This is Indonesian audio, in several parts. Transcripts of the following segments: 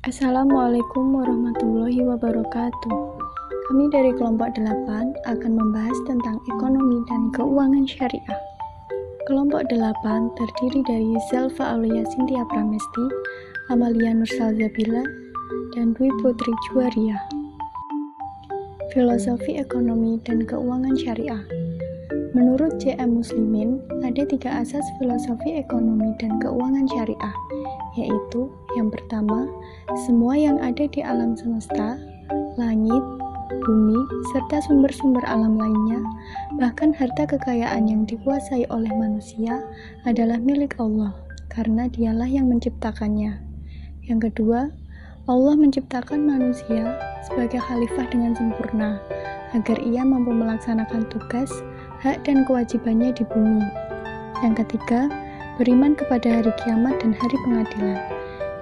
Assalamualaikum warahmatullahi wabarakatuh. Kami dari kelompok 8 akan membahas tentang ekonomi dan keuangan syariah. Kelompok 8 terdiri dari Zelfa Aulia Cynthia Pramesti, Amalia Nursalzabila, dan Dwi Putri Juwaria. Filosofi ekonomi dan keuangan syariah. Menurut J.M. Muslimin, ada 3 asas filosofi ekonomi dan keuangan syariah, yaitu yang pertama, semua yang ada di alam semesta, langit, bumi, serta sumber-sumber alam lainnya, bahkan harta kekayaan yang dikuasai oleh manusia adalah milik Allah, karena dialah yang menciptakannya. Yang kedua, Allah menciptakan manusia sebagai khalifah dengan sempurna, agar ia mampu melaksanakan tugas, hak dan kewajibannya di bumi. Yang ketiga, beriman kepada hari kiamat dan hari pengadilan.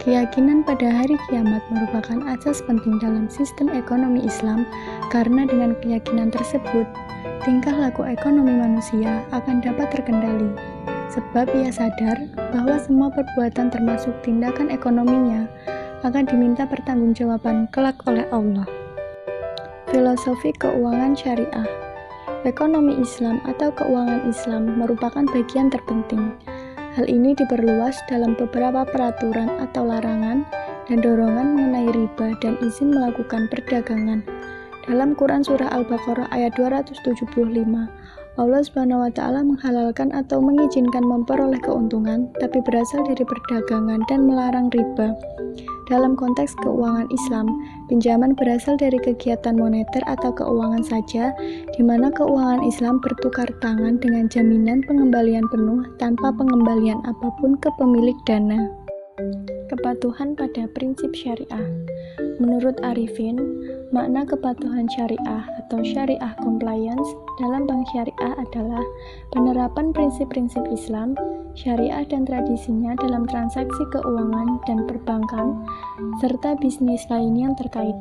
Keyakinan pada hari kiamat merupakan asas penting dalam sistem ekonomi Islam, karena dengan keyakinan tersebut, tingkah laku ekonomi manusia akan dapat terkendali. Sebab ia sadar bahwa semua perbuatan termasuk tindakan ekonominya akan diminta pertanggungjawaban kelak oleh Allah. Filosofi keuangan syariah. Ekonomi Islam atau keuangan Islam merupakan bagian terpenting. Hal ini diperluas dalam beberapa peraturan atau larangan dan dorongan mengenai riba dan izin melakukan perdagangan. Dalam Quran Surah Al-Baqarah ayat 275, Allah SWT menghalalkan atau mengizinkan memperoleh keuntungan, tapi berasal dari perdagangan dan melarang riba. Dalam konteks keuangan Islam, pinjaman berasal dari kegiatan moneter atau keuangan saja, di mana keuangan Islam bertukar tangan dengan jaminan pengembalian penuh tanpa pengembalian apapun ke pemilik dana. Kepatuhan pada prinsip syariah. Menurut Arifin, makna kepatuhan syariah atau syariah compliance dalam bank syariah adalah penerapan prinsip-prinsip Islam, syariah dan tradisinya dalam transaksi keuangan dan perbankan, serta bisnis lain yang terkait.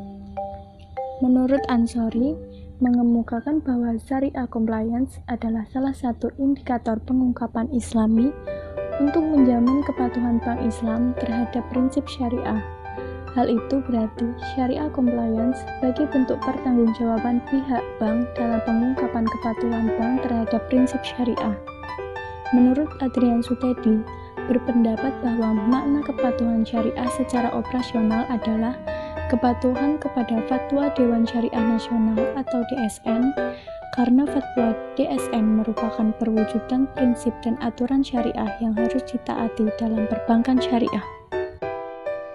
Menurut Ansori, mengemukakan bahwa syariah compliance adalah salah satu indikator pengungkapan Islami untuk menjamin kepatuhan bank Islam terhadap prinsip syariah. Hal itu berarti syariah compliance sebagai bentuk pertanggungjawaban pihak bank dalam pengungkapan kepatuhan bank terhadap prinsip syariah. Menurut Adrian Sutedi, berpendapat bahwa makna kepatuhan syariah secara operasional adalah kepatuhan kepada Fatwa Dewan Syariah Nasional atau DSN, karena fatwa DSN merupakan perwujudan prinsip dan aturan syariah yang harus ditaati dalam perbankan syariah.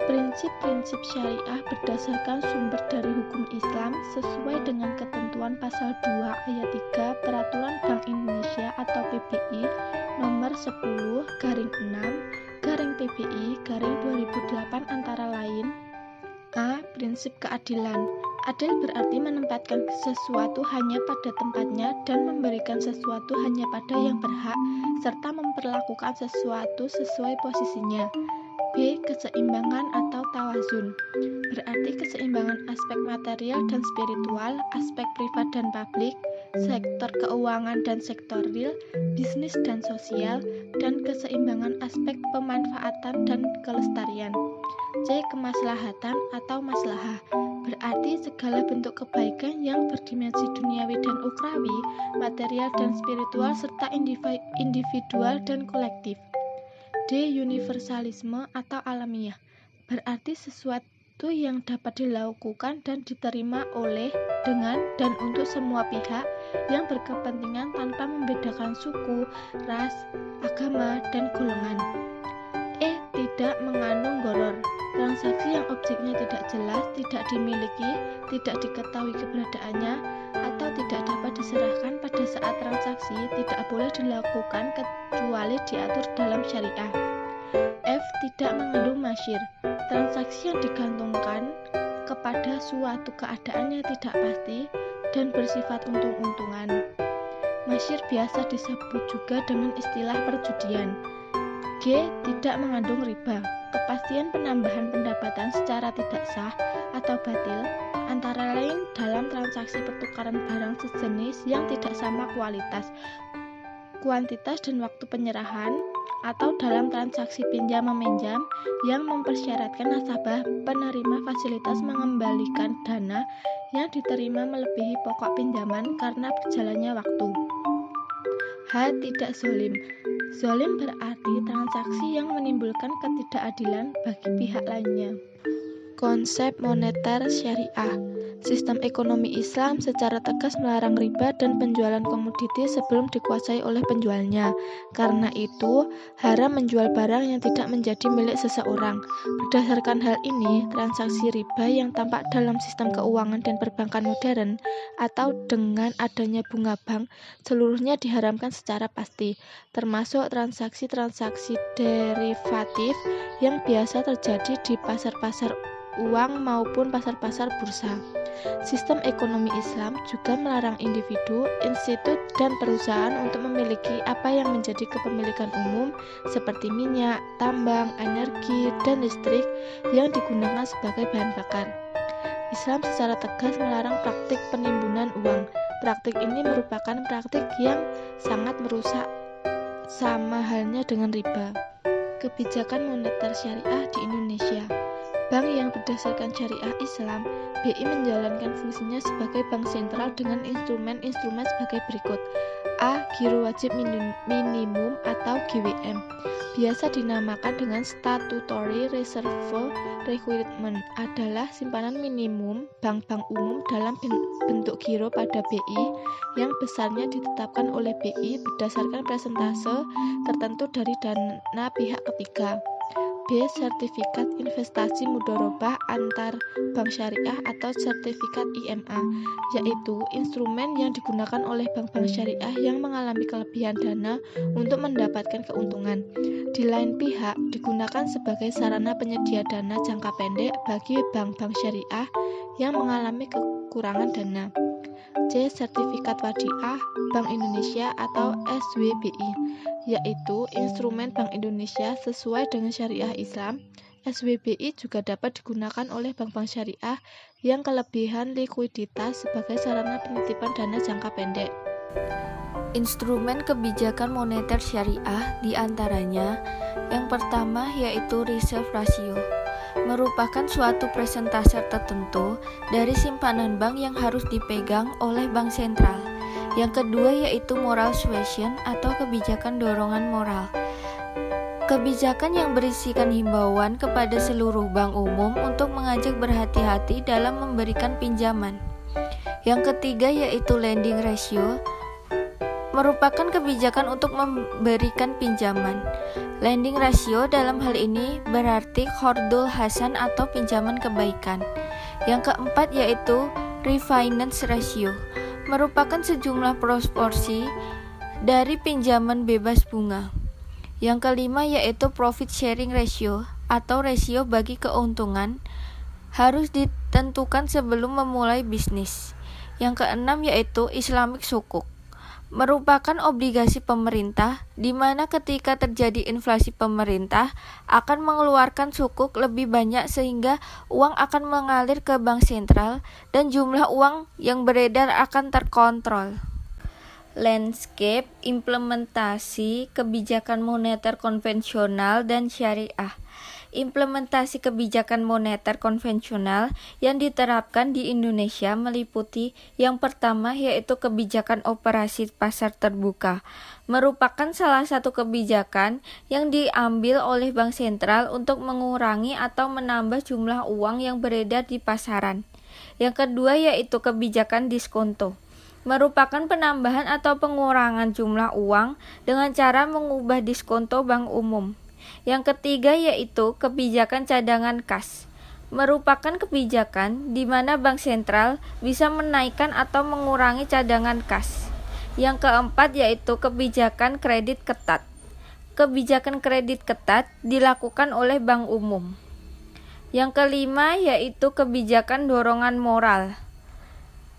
Prinsip-prinsip syariah berdasarkan sumber dari hukum Islam sesuai dengan ketentuan pasal 2 ayat 3 Peraturan Bank Indonesia atau PBI nomor 10/6/PBI/2008 antara lain: A. Prinsip keadilan. Adil berarti menempatkan sesuatu hanya pada tempatnya dan memberikan sesuatu hanya pada yang berhak, serta memperlakukan sesuatu sesuai posisinya. B. Keseimbangan atau tawazun, berarti keseimbangan aspek material dan spiritual, aspek privat dan publik, sektor keuangan dan sektor real, bisnis dan sosial, dan keseimbangan aspek pemanfaatan dan kelestarian. C. Kemaslahatan atau maslahah, berarti segala bentuk kebaikan yang berdimensi duniawi dan ukhrawi, material dan spiritual, serta individual dan kolektif. D. Universalisme atau alamiah, berarti sesuatu yang dapat dilakukan dan diterima oleh, dengan, dan untuk semua pihak yang berkepentingan tanpa membedakan suku, ras, agama, dan golongan. E. Tidak mengandung gharar, transaksi yang objeknya tidak jelas, tidak dimiliki, tidak diketahui keberadaannya, atau tidak dapat diserahkan pada saat transaksi, tidak boleh dilakukan kecuali diatur dalam syariah. F. Tidak mengandung masyir, transaksi yang digantungkan kepada suatu keadaan yang tidak pasti dan bersifat untung-untungan. Masyir biasa disebut juga dengan istilah perjudian. G. Tidak mengandung riba, kepastian penambahan pendapatan secara tidak sah atau batil, antara lain dalam transaksi pertukaran barang sejenis yang tidak sama kualitas, kuantitas, dan waktu penyerahan, atau dalam transaksi pinjam-meminjam yang mempersyaratkan nasabah penerima fasilitas mengembalikan dana yang diterima melebihi pokok pinjaman karena berjalannya waktu. H. Tidak zolim. Zolim berarti transaksi yang menimbulkan ketidakadilan bagi pihak lainnya. Konsep moneter syariah. Sistem ekonomi Islam secara tegas melarang riba dan penjualan komoditi sebelum dikuasai oleh penjualnya. Karena itu, haram menjual barang yang tidak menjadi milik seseorang. Berdasarkan hal ini, transaksi riba yang tampak dalam sistem keuangan dan perbankan modern atau dengan adanya bunga bank, seluruhnya diharamkan secara pasti, termasuk transaksi-transaksi derivatif yang biasa terjadi di pasar-pasar uang maupun pasar-pasar bursa. Sistem ekonomi Islam juga melarang individu, institut, dan perusahaan untuk memiliki apa yang menjadi kepemilikan umum seperti minyak, tambang, energi, dan listrik yang digunakan sebagai bahan bakar. Islam secara tegas melarang praktik penimbunan uang. Praktik ini merupakan praktik yang sangat merusak, sama halnya dengan riba. Kebijakan moneter syariah di Indonesia. Bank yang berdasarkan syariah Islam, BI menjalankan fungsinya sebagai bank sentral dengan instrumen-instrumen sebagai berikut. A. Giro wajib minimum atau GWM. Biasa dinamakan dengan Statutory Reserve Requirement, adalah simpanan minimum bank-bank umum dalam bentuk giro pada BI yang besarnya ditetapkan oleh BI berdasarkan persentase tertentu dari dana pihak ketiga. B. Sertifikat investasi mudharabah antar bank syariah atau sertifikat IMA, yaitu instrumen yang digunakan oleh bank-bank syariah yang mengalami kelebihan dana untuk mendapatkan keuntungan. Di lain pihak, digunakan sebagai sarana penyedia dana jangka pendek bagi bank-bank syariah yang mengalami kekurangan dana. C. Sertifikat Wadiah Bank Indonesia atau SWBI, yaitu instrumen Bank Indonesia sesuai dengan syariah Islam. SWBI juga dapat digunakan oleh bank-bank syariah yang kelebihan likuiditas sebagai sarana penitipan dana jangka pendek. Instrumen kebijakan moneter syariah diantaranya yang pertama yaitu reserve ratio, merupakan suatu persentase tertentu dari simpanan bank yang harus dipegang oleh bank sentral. Yang kedua yaitu moral suasion atau kebijakan dorongan moral, kebijakan yang berisikan himbauan kepada seluruh bank umum untuk mengajak berhati-hati dalam memberikan pinjaman. Yang ketiga yaitu lending ratio, merupakan kebijakan untuk memberikan pinjaman. Lending ratio dalam hal ini berarti qardul hasan atau pinjaman kebaikan. Yang keempat yaitu refinance ratio, merupakan sejumlah proporsi dari pinjaman bebas bunga. Yang kelima yaitu profit sharing ratio atau rasio bagi keuntungan, harus ditentukan sebelum memulai bisnis. Yang keenam yaitu Islamic sukuk, merupakan obligasi pemerintah di mana ketika terjadi inflasi pemerintah akan mengeluarkan sukuk lebih banyak sehingga uang akan mengalir ke bank sentral dan jumlah uang yang beredar akan terkontrol. Landscape implementasi kebijakan moneter konvensional dan syariah. Implementasi kebijakan moneter konvensional yang diterapkan di Indonesia meliputi yang pertama yaitu kebijakan operasi pasar terbuka, merupakan salah satu kebijakan yang diambil oleh Bank Sentral untuk mengurangi atau menambah jumlah uang yang beredar di pasaran. Yang kedua yaitu kebijakan diskonto, merupakan penambahan atau pengurangan jumlah uang dengan cara mengubah diskonto bank umum. Yang ketiga yaitu kebijakan cadangan kas, merupakan kebijakan di mana bank sentral bisa menaikkan atau mengurangi cadangan kas. Yang keempat yaitu kebijakan kredit ketat. Kebijakan kredit ketat dilakukan oleh bank umum. Yang kelima yaitu kebijakan dorongan moral.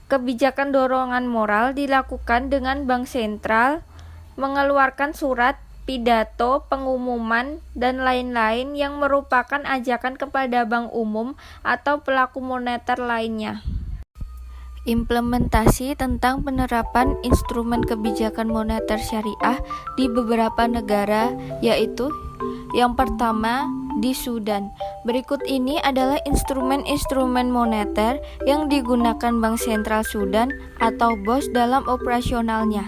Kebijakan dorongan moral dilakukan dengan bank sentral mengeluarkan surat, pidato, pengumuman, dan lain-lain yang merupakan ajakan kepada bank umum atau pelaku moneter lainnya. Implementasi tentang penerapan instrumen kebijakan moneter syariah di beberapa negara, yaitu yang pertama di Sudan. Berikut ini adalah instrumen-instrumen moneter yang digunakan Bank Sentral Sudan atau BOS dalam operasionalnya.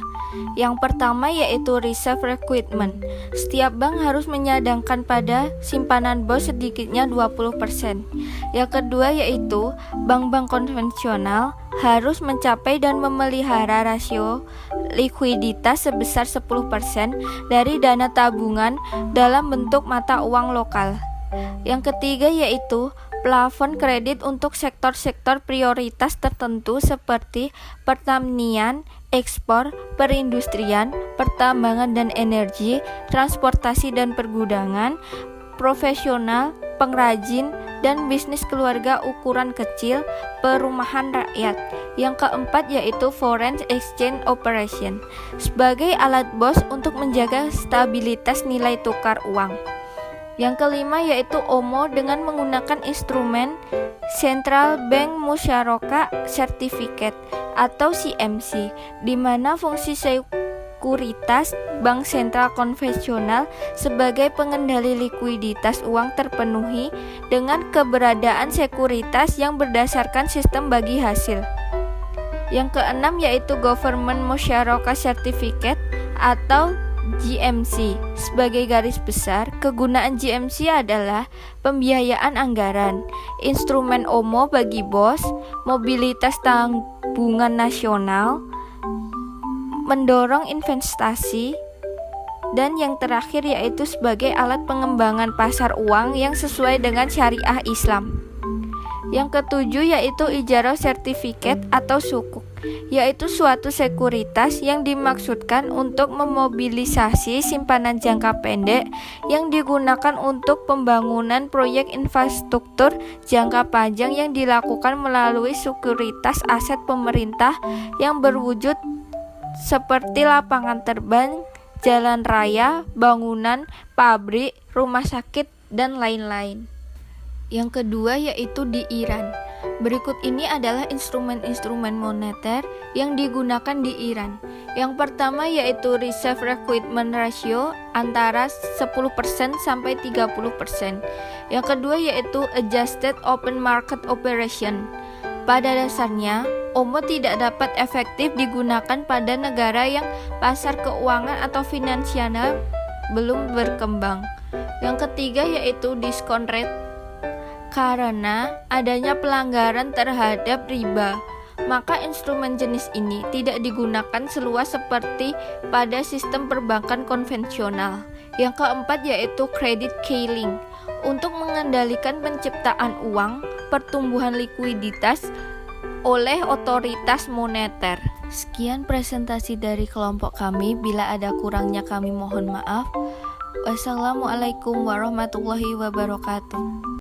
Yang pertama yaitu reserve requirement. Setiap bank harus menyadangkan pada simpanan BOS sedikitnya 20%. Yang kedua yaitu bank-bank konvensional harus mencapai dan memelihara rasio likuiditas sebesar 10% dari dana tabungan dalam bentuk mata uang lokal. Yang ketiga yaitu plafon kredit untuk sektor-sektor prioritas tertentu seperti pertanian, ekspor, perindustrian, pertambangan dan energi, transportasi dan pergudangan, profesional, pengrajin, dan bisnis keluarga ukuran kecil, perumahan rakyat. Yang keempat yaitu foreign exchange operation sebagai alat BOS untuk menjaga stabilitas nilai tukar uang. Yang kelima yaitu OMO dengan menggunakan instrumen Central Bank Musyarakah Certificate atau CMC, di mana fungsi sekuritas bank sentral konvensional sebagai pengendali likuiditas uang terpenuhi dengan keberadaan sekuritas yang berdasarkan sistem bagi hasil. Yang keenam yaitu Government Musyarakah Certificate atau GMC. Sebagai garis besar, kegunaan GMC adalah pembiayaan anggaran, instrumen OMO bagi BOS, mobilitas tabungan nasional, mendorong investasi, dan yang terakhir yaitu sebagai alat pengembangan pasar uang yang sesuai dengan syariah Islam. Yang ketujuh yaitu Ijarah Certificate atau sukuk, yaitu suatu sekuritas yang dimaksudkan untuk memobilisasi simpanan jangka pendek yang digunakan untuk pembangunan proyek infrastruktur jangka panjang yang dilakukan melalui sekuritas aset pemerintah yang berwujud seperti lapangan terbang, jalan raya, bangunan, pabrik, rumah sakit, dan lain-lain. Yang kedua yaitu di Iran. Berikut ini adalah instrumen-instrumen moneter yang digunakan di Iran. Yang pertama yaitu reserve requirement ratio antara 10% sampai 30%. Yang kedua yaitu adjusted open market operation. Pada dasarnya, OMO tidak dapat efektif digunakan pada negara yang pasar keuangan atau finansial belum berkembang. Yang ketiga yaitu discount rate. Karena adanya pelanggaran terhadap riba, maka instrumen jenis ini tidak digunakan seluas seperti pada sistem perbankan konvensional. Yang keempat yaitu credit killing, untuk mengendalikan penciptaan uang, pertumbuhan likuiditas oleh otoritas moneter. Sekian presentasi dari kelompok kami. Bila ada kurangnya kami mohon maaf. Wassalamualaikum warahmatullahi wabarakatuh.